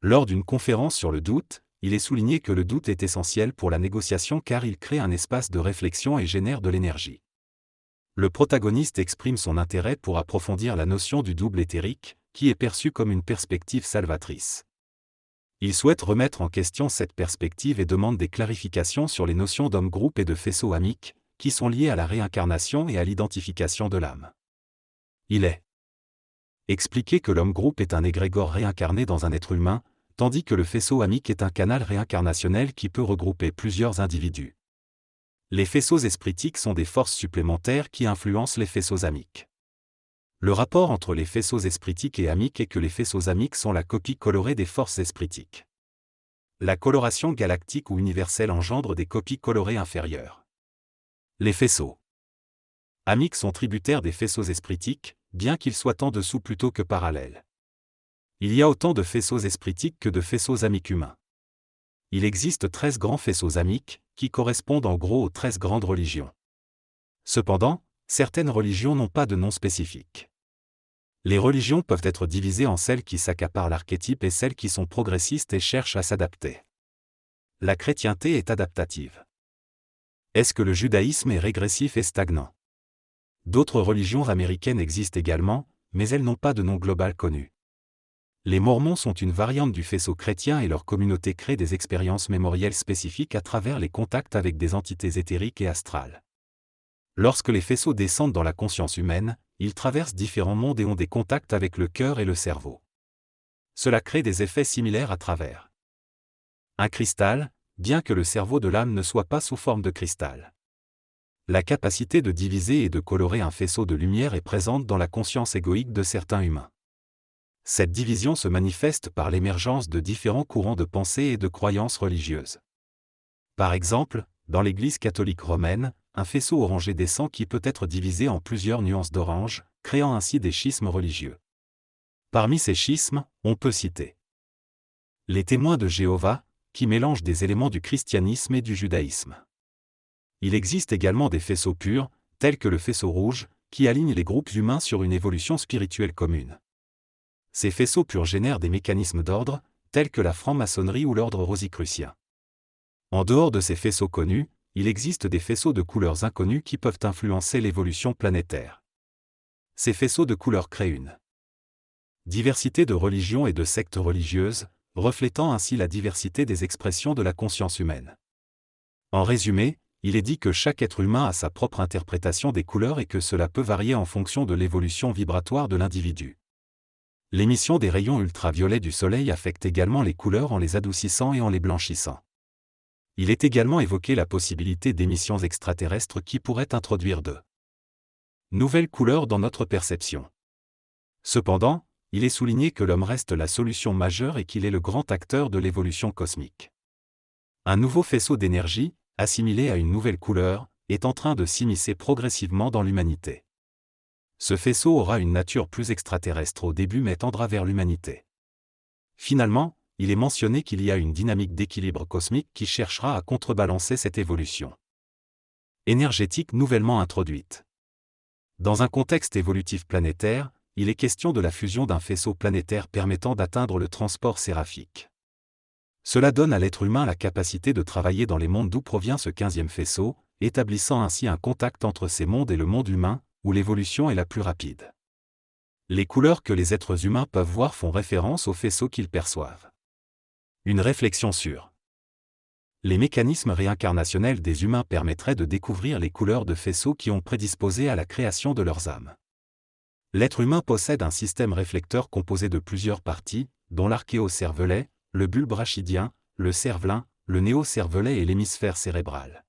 Lors d'une conférence sur le doute, il est souligné que le doute est essentiel pour la négociation car il crée un espace de réflexion et génère de l'énergie. Le protagoniste exprime son intérêt pour approfondir la notion du double éthérique, qui est perçue comme une perspective salvatrice. Il souhaite remettre en question cette perspective et demande des clarifications sur les notions d'homme-groupe et de faisceau amique, qui sont liées à la réincarnation et à l'identification de l'âme. Il est expliqué que l'homme-groupe est un égrégore réincarné dans un être humain, tandis que le faisceau amique est un canal réincarnationnel qui peut regrouper plusieurs individus. Les faisceaux espritiques sont des forces supplémentaires qui influencent les faisceaux amiques. Le rapport entre les faisceaux espritiques et amiques est que les faisceaux amiques sont la copie colorée des forces espritiques. La coloration galactique ou universelle engendre des copies colorées inférieures. Les faisceaux amiques sont tributaires des faisceaux espritiques, bien qu'ils soient en dessous plutôt que parallèles. Il y a autant de faisceaux espritiques que de faisceaux amiques humains. Il existe 13 grands faisceaux amiques, qui correspondent en gros aux 13 grandes religions. Cependant, certaines religions n'ont pas de nom spécifique. Les religions peuvent être divisées en celles qui s'accaparent l'archétype et celles qui sont progressistes et cherchent à s'adapter. La chrétienté est adaptative. Est-ce que le judaïsme est régressif et stagnant? D'autres religions américaines existent également, mais elles n'ont pas de nom global connu. Les Mormons sont une variante du faisceau chrétien et leur communauté crée des expériences mémorielles spécifiques à travers les contacts avec des entités éthériques et astrales. Lorsque les faisceaux descendent dans la conscience humaine, ils traversent différents mondes et ont des contacts avec le cœur et le cerveau. Cela crée des effets similaires à travers un cristal, bien que le cerveau de l'âme ne soit pas sous forme de cristal. La capacité de diviser et de colorer un faisceau de lumière est présente dans la conscience égoïque de certains humains. Cette division se manifeste par l'émergence de différents courants de pensée et de croyances religieuses. Par exemple, dans l'Église catholique romaine, un faisceau orangé descend qui peut être divisé en plusieurs nuances d'orange, créant ainsi des schismes religieux. Parmi ces schismes, on peut citer les témoins de Jéhovah, qui mélangent des éléments du christianisme et du judaïsme. Il existe également des faisceaux purs, tels que le faisceau rouge, qui alignent les groupes humains sur une évolution spirituelle commune. Ces faisceaux purs génèrent des mécanismes d'ordre, tels que la franc-maçonnerie ou l'ordre rosicrucien. En dehors de ces faisceaux connus, il existe des faisceaux de couleurs inconnues qui peuvent influencer l'évolution planétaire. Ces faisceaux de couleurs créent une diversité de religions et de sectes religieuses, reflétant ainsi la diversité des expressions de la conscience humaine. En résumé, il est dit que chaque être humain a sa propre interprétation des couleurs et que cela peut varier en fonction de l'évolution vibratoire de l'individu. L'émission des rayons ultraviolets du soleil affecte également les couleurs en les adoucissant et en les blanchissant. Il est également évoqué la possibilité d'émissions extraterrestres qui pourraient introduire de nouvelles couleurs dans notre perception. Cependant, il est souligné que l'homme reste la solution majeure et qu'il est le grand acteur de l'évolution cosmique. Un nouveau faisceau d'énergie, assimilé à une nouvelle couleur, est en train de s'immiscer progressivement dans l'humanité. Ce faisceau aura une nature plus extraterrestre au début mais tendra vers l'humanité. Finalement, il est mentionné qu'il y a une dynamique d'équilibre cosmique qui cherchera à contrebalancer cette évolution énergétique nouvellement introduite. Dans un contexte évolutif planétaire, il est question de la fusion d'un faisceau planétaire permettant d'atteindre le transport séraphique. Cela donne à l'être humain la capacité de travailler dans les mondes d'où provient ce 15e faisceau, établissant ainsi un contact entre ces mondes et le monde humain, où l'évolution est la plus rapide. Les couleurs que les êtres humains peuvent voir font référence aux faisceaux qu'ils perçoivent. Une réflexion sur les mécanismes réincarnationnels des humains permettrait de découvrir les couleurs de faisceaux qui ont prédisposé à la création de leurs âmes. L'être humain possède un système réflecteur composé de plusieurs parties, dont l'archéocervelet, le bulbe rachidien, le cervelin, le néocervelet et l'hémisphère cérébral.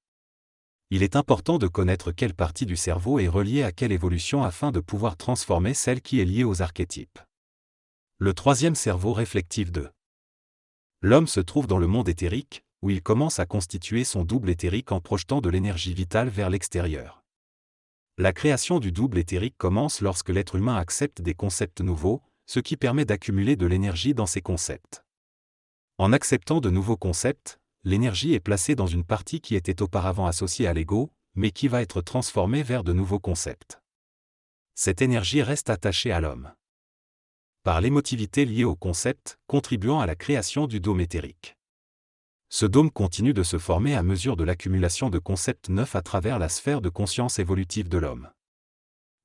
Il est important de connaître quelle partie du cerveau est reliée à quelle évolution afin de pouvoir transformer celle qui est liée aux archétypes. Le troisième cerveau réflectif de l'homme se trouve dans le monde éthérique, où il commence à constituer son double éthérique en projetant de l'énergie vitale vers l'extérieur. La création du double éthérique commence lorsque l'être humain accepte des concepts nouveaux, ce qui permet d'accumuler de l'énergie dans ces concepts. En acceptant de nouveaux concepts, l'énergie est placée dans une partie qui était auparavant associée à l'ego, mais qui va être transformée vers de nouveaux concepts. Cette énergie reste attachée à l'homme. par l'émotivité liée au concept, contribuant à la création du dôme éthérique. Ce dôme continue de se former à mesure de l'accumulation de concepts neufs à travers la sphère de conscience évolutive de l'homme.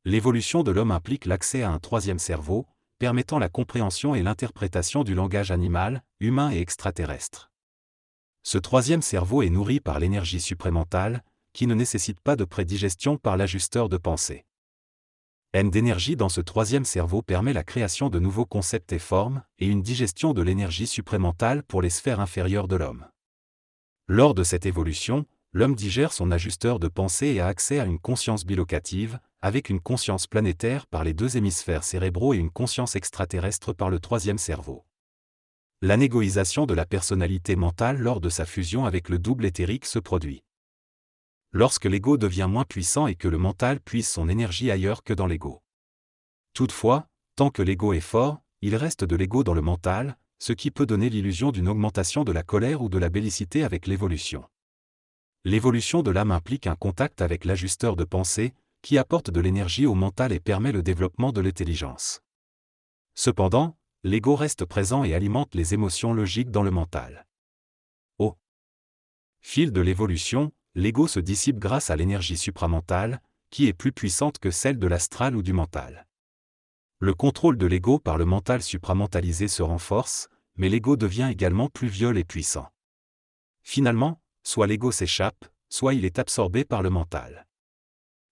L'évolution de l'homme implique l'accès à un troisième cerveau, permettant la compréhension et l'interprétation du langage animal, humain et extraterrestre. Ce troisième cerveau est nourri par l'énergie supramentale, qui ne nécessite pas de prédigestion par l'ajusteur de pensée. D'énergie dans ce troisième cerveau permet la création de nouveaux concepts et formes, et une digestion de l'énergie supramentale pour les sphères inférieures de l'homme. Lors de cette évolution, l'homme digère son ajusteur de pensée et a accès à une conscience bilocative, avec une conscience planétaire par les deux hémisphères cérébraux et une conscience extraterrestre par le troisième cerveau. L'anégoïsation de la personnalité mentale lors de sa fusion avec le double éthérique se produit. Lorsque l'ego devient moins puissant et que le mental puise son énergie ailleurs que dans l'ego. Toutefois, tant que l'ego est fort, il reste de l'ego dans le mental, ce qui peut donner l'illusion d'une augmentation de la colère ou de la bellicité avec l'évolution. L'évolution de l'âme implique un contact avec l'ajusteur de pensée, qui apporte de l'énergie au mental et permet le développement de l'intelligence. Cependant, l'ego reste présent et alimente les émotions logiques dans le mental. Au fil de l'évolution, l'ego se dissipe grâce à l'énergie supramentale, qui est plus puissante que celle de l'astral ou du mental. Le contrôle de l'ego par le mental supramentalisé se renforce, mais l'ego devient également plus viol et puissant. Finalement, soit l'ego s'échappe, soit il est absorbé par le mental.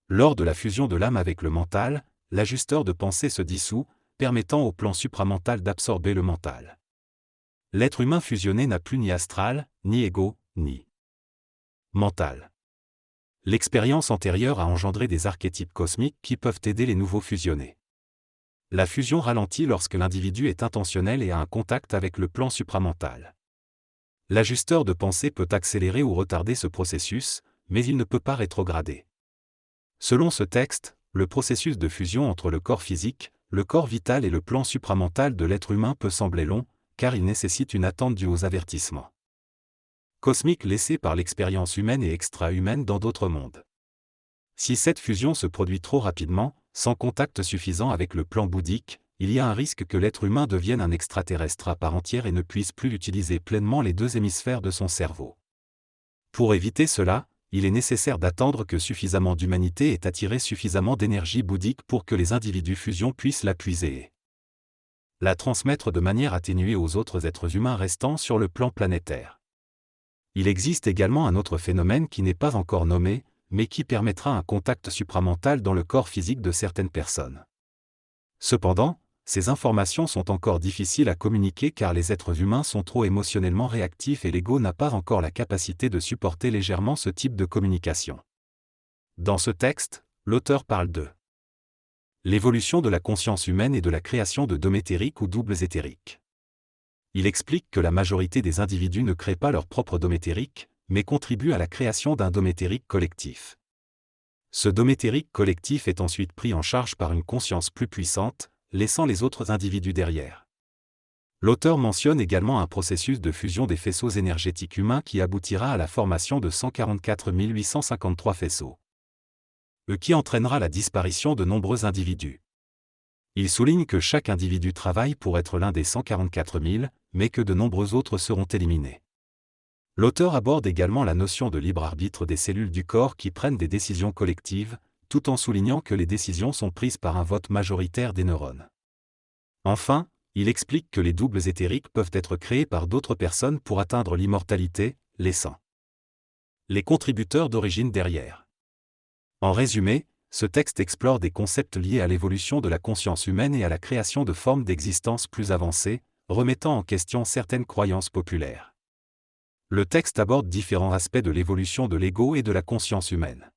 Lors de la fusion de l'âme avec le mental, l'ajusteur de pensée se dissout, permettant au plan supramental d'absorber le mental. L'être humain fusionné n'a plus ni astral, ni ego, ni mental. L'expérience antérieure a engendré des archétypes cosmiques qui peuvent aider les nouveaux fusionnés. La fusion ralentit lorsque l'individu est intentionnel et a un contact avec le plan supramental. L'ajusteur de pensée peut accélérer ou retarder ce processus, mais il ne peut pas rétrograder. Selon ce texte, le processus de fusion entre le corps physique, le corps vital et le plan supramental de l'être humain peut sembler long, car il nécessite une attente due aux avertissements cosmiques laissés par l'expérience humaine et extra-humaine dans d'autres mondes. Si cette fusion se produit trop rapidement, sans contact suffisant avec le plan bouddhique, il y a un risque que l'être humain devienne un extraterrestre à part entière et ne puisse plus utiliser pleinement les deux hémisphères de son cerveau. Pour éviter cela, il est nécessaire d'attendre que suffisamment d'humanité ait attiré suffisamment d'énergie bouddhique pour que les individus fusion puissent la puiser et la transmettre de manière atténuée aux autres êtres humains restants sur le plan planétaire. Il existe également un autre phénomène qui n'est pas encore nommé, mais qui permettra un contact supramental dans le corps physique de certaines personnes. Cependant, ces informations sont encore difficiles à communiquer car les êtres humains sont trop émotionnellement réactifs et l'ego n'a pas encore la capacité de supporter légèrement ce type de communication. Dans ce texte, l'auteur parle de l'évolution de la conscience humaine et de la création de dômes éthériques ou doubles éthériques. Il explique que la majorité des individus ne créent pas leur propre dôme éthérique, mais contribuent à la création d'un dôme éthérique collectif. Ce dôme éthérique collectif est ensuite pris en charge par une conscience plus puissante, laissant les autres individus derrière. L'auteur mentionne également un processus de fusion des faisceaux énergétiques humains qui aboutira à la formation de 144 853 faisceaux, qui entraînera la disparition de nombreux individus. Il souligne que chaque individu travaille pour être l'un des 144 000, mais que de nombreux autres seront éliminés. L'auteur aborde également la notion de libre arbitre des cellules du corps qui prennent des décisions collectives, tout en soulignant que les décisions sont prises par un vote majoritaire des neurones. Enfin, il explique que les doubles éthériques peuvent être créés par d'autres personnes pour atteindre l'immortalité, laissant les contributeurs d'origine derrière. En résumé, ce texte explore des concepts liés à l'évolution de la conscience humaine et à la création de formes d'existence plus avancées, remettant en question certaines croyances populaires. Le texte aborde différents aspects de l'évolution de l'ego et de la conscience humaine.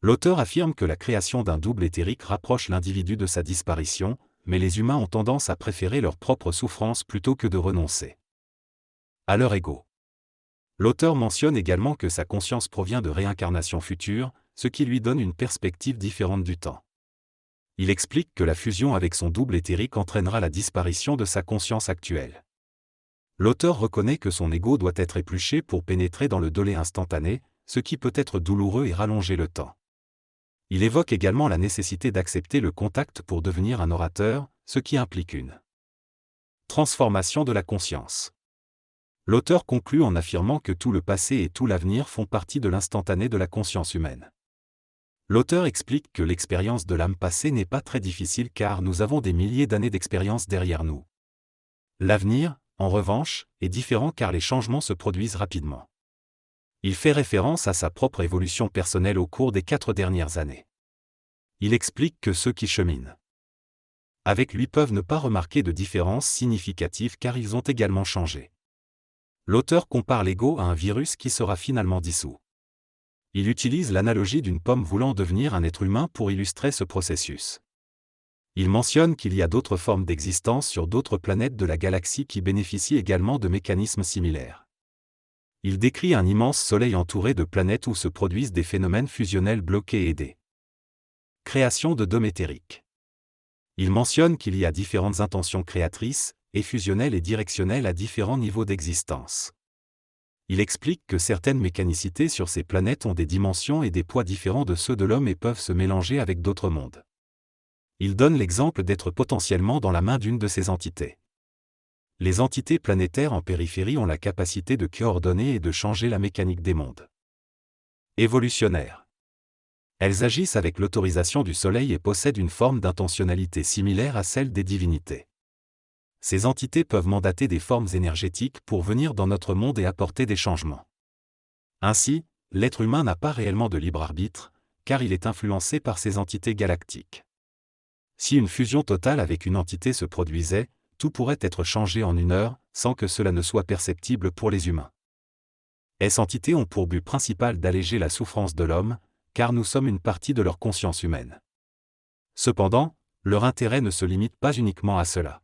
L'auteur affirme que la création d'un double éthérique rapproche l'individu de sa disparition, mais les humains ont tendance à préférer leur propre souffrance plutôt que de renoncer à leur ego. L'auteur mentionne également que sa conscience provient de réincarnations futures, ce qui lui donne une perspective différente du temps. Il explique que la fusion avec son double éthérique entraînera la disparition de sa conscience actuelle. L'auteur reconnaît que son ego doit être épluché pour pénétrer dans le dolé instantané, ce qui peut être douloureux et rallonger le temps. Il évoque également la nécessité d'accepter le contact pour devenir un orateur, ce qui implique une Transformation de la conscience. L'auteur conclut en affirmant que tout le passé et tout l'avenir font partie de l'instantané de la conscience humaine. L'auteur explique que l'expérience de l'âme passée n'est pas très difficile car nous avons des milliers d'années d'expérience derrière nous. L'avenir, en revanche, est différent car les changements se produisent rapidement. Il fait référence à sa propre évolution personnelle au cours des 4 dernières années. Il explique que ceux qui cheminent avec lui peuvent ne pas remarquer de différence significative car ils ont également changé. L'auteur compare l'ego à un virus qui sera finalement dissous. Il utilise l'analogie d'une pomme voulant devenir un être humain pour illustrer ce processus. Il mentionne qu'il y a d'autres formes d'existence sur d'autres planètes de la galaxie qui bénéficient également de mécanismes similaires. Il décrit un immense soleil entouré de planètes où se produisent des phénomènes fusionnels bloqués et des créations de dômes éthériques. Il mentionne qu'il y a différentes intentions créatrices, et fusionnelles et directionnelles à différents niveaux d'existence. Il explique que certaines mécanicités sur ces planètes ont des dimensions et des poids différents de ceux de l'homme et peuvent se mélanger avec d'autres mondes. Il donne l'exemple d'être potentiellement dans la main d'une de ces entités. Les entités planétaires en périphérie ont la capacité de coordonner et de changer la mécanique des mondes évolutionnaires. Elles agissent avec l'autorisation du Soleil et possèdent une forme d'intentionnalité similaire à celle des divinités. Ces entités peuvent mandater des formes énergétiques pour venir dans notre monde et apporter des changements. Ainsi, l'être humain n'a pas réellement de libre arbitre, car il est influencé par ces entités galactiques. Si une fusion totale avec une entité se produisait, tout pourrait être changé en 1 heure, sans que cela ne soit perceptible pour les humains. Ces entités ont pour but principal d'alléger la souffrance de l'homme, car nous sommes une partie de leur conscience humaine. Cependant, leur intérêt ne se limite pas uniquement à cela.